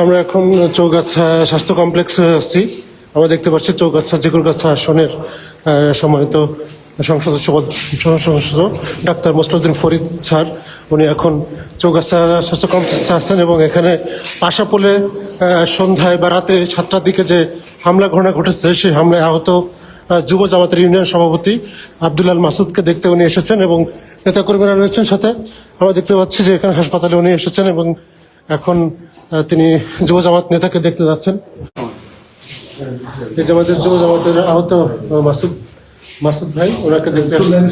আমরা এখন চৌগাছা স্বাস্থ্য কমপ্লেক্সে আছি। আমরা দেখতে পাচ্ছি চৌগাছা জিকুরগাছা আসনের সম্মানিত সংসদ সদস্য ডাক্তার মোসলেউদ্দিন ফরিদ স্যার, উনি এখন চৌগাছা স্বাস্থ্য কমপ্লেক্সে আছেন এবং এখানে আশাপুলে সন্ধ্যায় বা রাতে 7টার দিকে যে হামলা ঘটনা ঘটেছে, সেই হামলায় আহত যুব জামাতের ইউনিয়ন সভাপতি আব্দুল মাসুদকে দেখতে উনি এসেছেন এবং নেতাকর্মীরা রয়েছেন সাথে। আমরা দেখতে পাচ্ছি যে এখানে হাসপাতালে উনি এসেছেন এবং এখন তিনি যুব জামাত নেতাকে দেখতে যাচ্ছেন। এই জামাতের যুব জামাতের আহত মাসুদ ভাই, ওনাকে দেখতে আসছেন।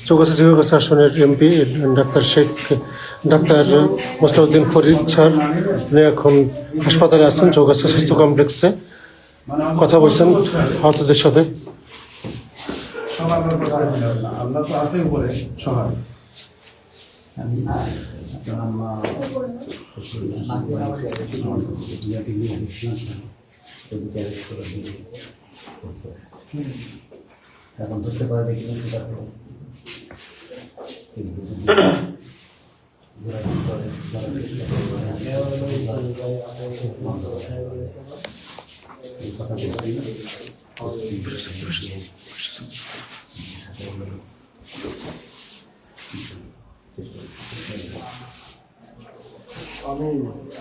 চৌগাছা জিকুরগাছা আসনের MP doctor Mosleuddin Farid sir, উনি এখন হাসপাতালে আছেন চৌগাছা স্বাস্থ্য কমপ্লেক্সে, কথা বলছেন আহতদের সাথে। আল্লাহ তো আছে উপরে সবাই। এখন ধরতে পারবে কিনা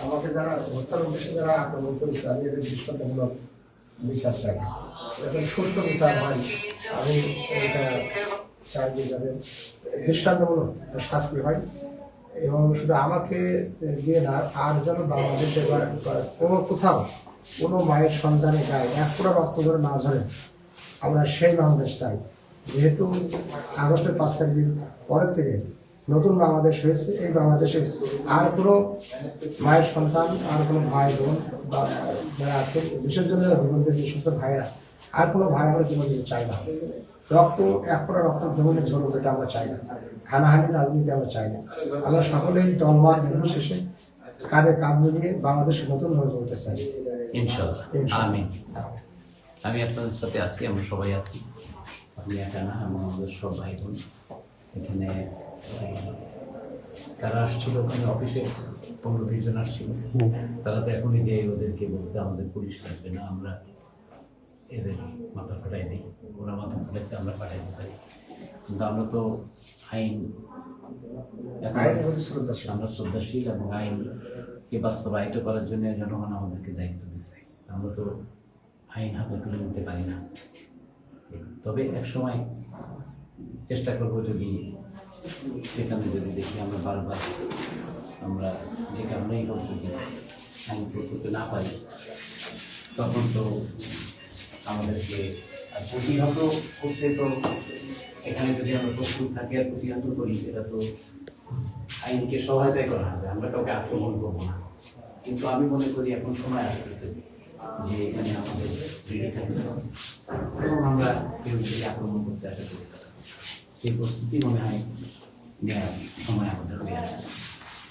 আমাকে যারা হত্যার উদ্দেশ্যে যারা আক্রমণ করেছে, আমি এদের দৃষ্টান্তমূলক বিচার চাই, এখন সুস্থ বিচার হয়। আমি এটা চাই যে যাদের দৃষ্টান্তমূলক শাস্তি হয় এবং শুধু আমাকে দিয়ে না, আর যেন বাংলাদেশে কোনো কোথাও কোনো মায়ের সন্তানের গায়ে এক ফোঁটা রক্ত ধরে না ধরে, আমরা সেই বাংলাদেশ চাই। যেহেতু আগস্টের 5 তারিখের পরের থেকে নতুন বাংলাদেশ হয়েছে, এই বাংলাদেশে আর কোনো মায়ের সন্তান, আর কোনো ভাই বোন বা যারা আছে বিশেষ জন্য জীবন দিয়ে সুস্থ ভাইয়েরা, আর কোনো ভাই আমরা জীবন দিতে চাই না। রক্ত এক ফোঁটা রক্ত জমিনে ঝরুক, এটা আমরা চাই না। হানাহানি রাজনীতি আমরা চাই না। আমরা সকলেই দলমত নির্বিশেষে কাঁধে কাঁধ মিলিয়ে বাংলাদেশে নতুন হয়ে চলতে চাই, ইনশাআল্লাহ। আমিন। আমি আপনাদের সাথে আছি, আমরা সবাই আছি। আপনি একা না, আমাদের সব ভাই বোন এখানে। তারা আসছিল ওখানে অফিসে 15-20 জন আসছিল। তারা তো এখনই যে ওদেরকে বলছে আমাদের পুলিশ লাগবে না, আমরা এদের মাথা ফাটাই দিই। ওরা মাথা ফাটাইছে, আমরা পাঠাইতে পারি, কিন্তু আমরা তো আমরা শ্রদ্ধাশীল এবং আইনকে বাস্তবায়িত করার জন্য জনগণ আমাদেরকে দায়িত্ব দিচ্ছে। আমরা তো আইন হাতে তুলে নিতে পারি না। তবে একসময় চেষ্টা করবো, যদি সেখানে যদি দেখি আমরা বারবার আমরা যে কারণেই হোক যদি আইন করতে না পারি, তখন তো আমাদেরকে প্রতিহত করতে, তো এখানে যদি আমরা প্রস্তুত থাকি আর প্রতিহত করি, সেটা তো আইনকে সহায়তাই করা হবে, আমরা কাউকে আক্রমণ করবো না। কিন্তু আমি মনে করি এখন সময় আসতেছে যে এখানে আমাদের রেডি থাকতে হবে এবং আমরা কেউ যদি আক্রমণ করতে আসা করি, সেই প্রস্তুতি মনে হয় নেওয়ার সময় আমাদের হয়ে আসে।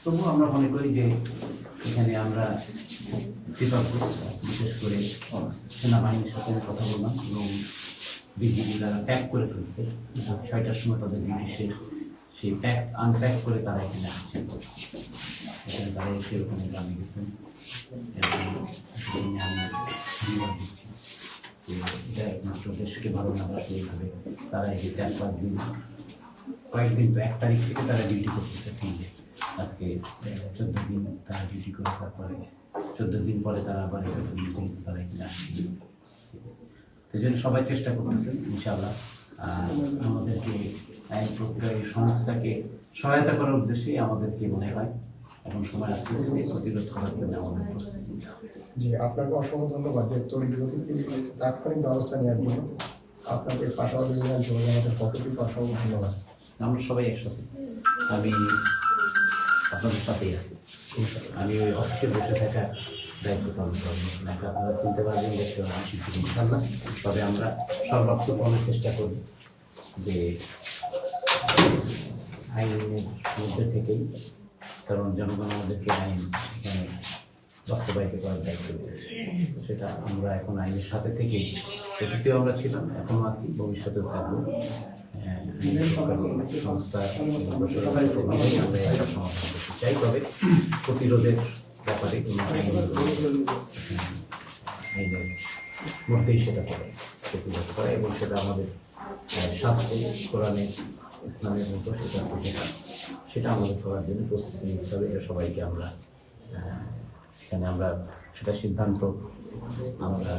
তবুও আমরা মনে করি যে এখানে আমরা কৃতজ্ঞ, বিশেষ করে সেনাবাহিনীর সাথে কথা বললাম এবং বিজিবি যারা প্যাক করে ফেলছে 6টার সময় তাদের বিদেশের সেই আনপ্যাক করে তারা এখানে আসছেন। এখানে তারা এসে ওখানে গ্রামে গেছেন। এটা একমাত্র দেশকে ভালো না বাসে এইভাবে তারা এই 4-5 দিন, কয়েকদিন তো 1 তারিখ থেকে তারা ডিউটি করতেছে ফিল্ডে। আজকে 14 দিন তারা ডিউটি করে, তারপরে 14 দিন পরে তারা আবার তারা এখানে আসছে। সেই জন্য সবাই চেষ্টা করতেছেন ইনশাআল্লাহ। আমাদেরকে আইন প্রক্রিয়া সংস্থাকে সহায়তা করার উদ্দেশ্যে আমাদেরকে মনে হয় এখন সময় আসছে প্রতিরোধ করার জন্য আমাদের প্রস্তুতি। জি, আপনাকে অসংখ্য ধন্যবাদ যে তাৎক্ষণিক ব্যবস্থা নেওয়ার জন্য। আপনাকে পাশাপাশি আমাদের পক্ষ থেকে অসংখ্য ধন্যবাদ। আমরা সবাই একসাথে, আমি আপনাদের সাথেই আছি। আমি ওই অফিসে বসে থাকা দায়িত্ব পালন করবো না, আপনারা চিনতে পারবেন দেখতে পারবেন ইনশাআল্লাহ। তবে আমরা সর্বাত্মক চেষ্টা করি যে আইনের মধ্যে থেকেই, কারণ জনগণ আমাদেরকে আইন এখানে বাস্তবায়িত করার দায়িত্ব দিয়েছে। সেটা আমরা এখন আইনের সাথে থেকেই অতীতেও আমরা ছিলাম, এখনও আছি, ভবিষ্যতেও থাকবো। সংস্থা মিলে আমরা একটা সমাধান করতে চাই। তবে প্রতিরোধের ব্যাপারে কোনো আইনের মধ্যেই সেটা করে প্রতিরোধ করা, এবং সেটা আমাদের শাস্ত্রে কোরআনে ইসলামের মতো সেটা আমাদের করার জন্য প্রস্তুতি নিতে হবে। এটা সবাইকে আমরা এখানে আমরা সেটা সিদ্ধান্ত আমরা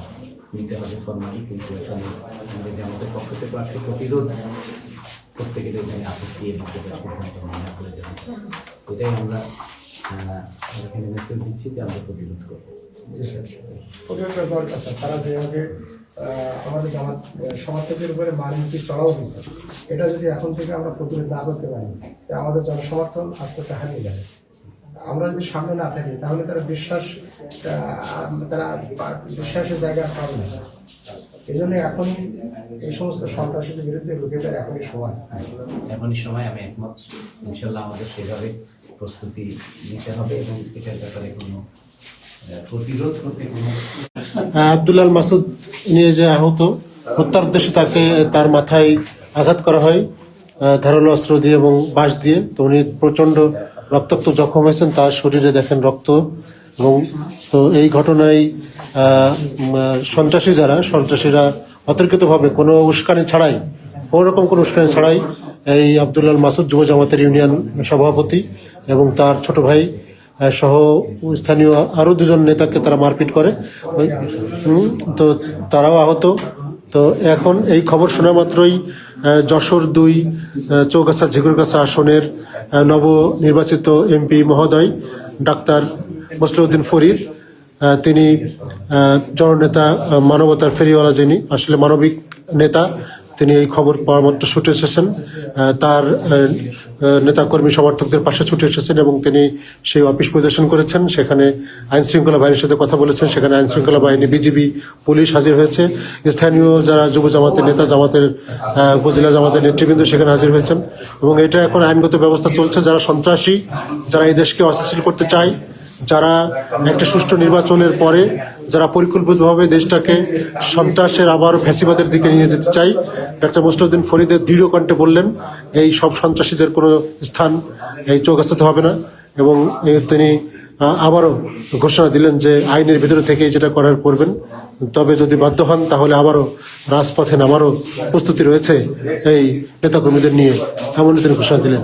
নিতে হবে ফর্মালি, কিন্তু এখানে যদি আমাদের পক্ষ থেকে আসলে প্রতিরোধ করতে গেলে এখানে আপত্তি এবং সেটা সিদ্ধান্ত নেওয়া করে যাবে। এটাই আমরা এখানে মেসেজ দিচ্ছি যে আমরা প্রতিরোধ করবো। জি স্যার, প্রতিরোধের দরকার স্যার। তারা যেভাবে আমাদের জামাত সমর্থকদের উপরে মাননীতি চড়াও হয়েছে, এটা যদি এখন থেকে আমরা প্রতিরোধ না করতে পারি, আমাদের জনসমর্থন আস্তে আস্তে হারিয়ে যাবে। আমরা যদি সামনে না থাকি তাহলে তারা বিশ্বাসের জায়গা পাবে না। এই জন্য এখনই এই সমস্ত সন্ত্রাসীদের বিরুদ্ধে রুখে দেওয়ার এখনই সময়। এখনই সময়, আমি একমত। ইনশাল্লাহ আমাদের সেভাবে প্রস্তুতি নিতে হবে এবং এটার ব্যাপারে কোনো প্রতিরোধ করতে কোনো আব্দুল্লাহ মাসুদ নিয়ে যে আহত, হত্যার উদ্দেশ্যে তার মাথায় আঘাত করা হয় ধারালো অস্ত্র দিয়ে এবং বাঁশ দিয়ে। তো উনি প্রচণ্ড রক্তাক্ত জখম হয়েছেন, তার শরীরে দেখেন রক্ত। এবং তো এই ঘটনায় সন্ত্রাসীরা অতর্কিতভাবে কোনো উস্কানি ছাড়াই, কোনোরকম কোনো উস্কানি ছাড়াই এই আব্দুল্লাহ মাসুদ যুব জামাতের ইউনিয়ন সভাপতি এবং তার ছোট ভাই সহ স্থানীয় আরও দুজন নেতাকে তারা মারপিট করে। তো তারাও আহত। তো এখন এই খবর শোনা মাত্রই যশোর 2 চৌগাছা ঝিকুরগাছা আসনের নবনির্বাচিত এমপি মহোদয় ডাক্তার মোসলেউদ্দিন ফরিদ, তিনি জননেতা, মানবতার ফেরিওয়ালা, যিনি আসলে মানবিক নেতা, তিনি এই খবর পাওয়ার মাত্র ছুটে এসেছেন, তার নেতাকর্মী সমর্থকদের পাশে ছুটে এসেছেন এবং তিনি সেই অফিস পরিদর্শন করেছেন। সেখানে আইনশৃঙ্খলা বাহিনীর সাথে কথা বলেছেন। সেখানে আইনশৃঙ্খলা বাহিনী, বিজিবি, পুলিশ হাজির হয়েছে। স্থানীয় যারা যুব জামাতের নেতা, জামাতের উপজেলা জামাতের নেতৃবৃন্দ সেখানে হাজির হয়েছেন। এবং এটা এখন আইনগত ব্যবস্থা চলছে। যারা সন্ত্রাসী, যারা এই দেশকে অস্থিতিশীল করতে চায়, যারা একটা সুষ্ঠু নির্বাচনের পরে যারা পরিকল্পিতভাবে দেশটাকে সন্ত্রাসের আবার ফ্যাসিবাদের দিকে নিয়ে যেতে চাই, ডাক্তার মোসলেউদ্দিন ফরিদের দৃঢ় কণ্ঠে বললেন এই সব সন্ত্রাসীদের কোনো স্থান এই চৌগাছাতে হবে না। এবং তিনি আবারও ঘোষণা দিলেন যে আইনের ভিতরে থেকেই যেটা করার করবেন, তবে যদি বাধ্য হন তাহলে আবারও রাজপথে নামারও প্রস্তুতি রয়েছে এই নেতাকর্মীদের নিয়ে, এমনই তিনি ঘোষণা দিলেন।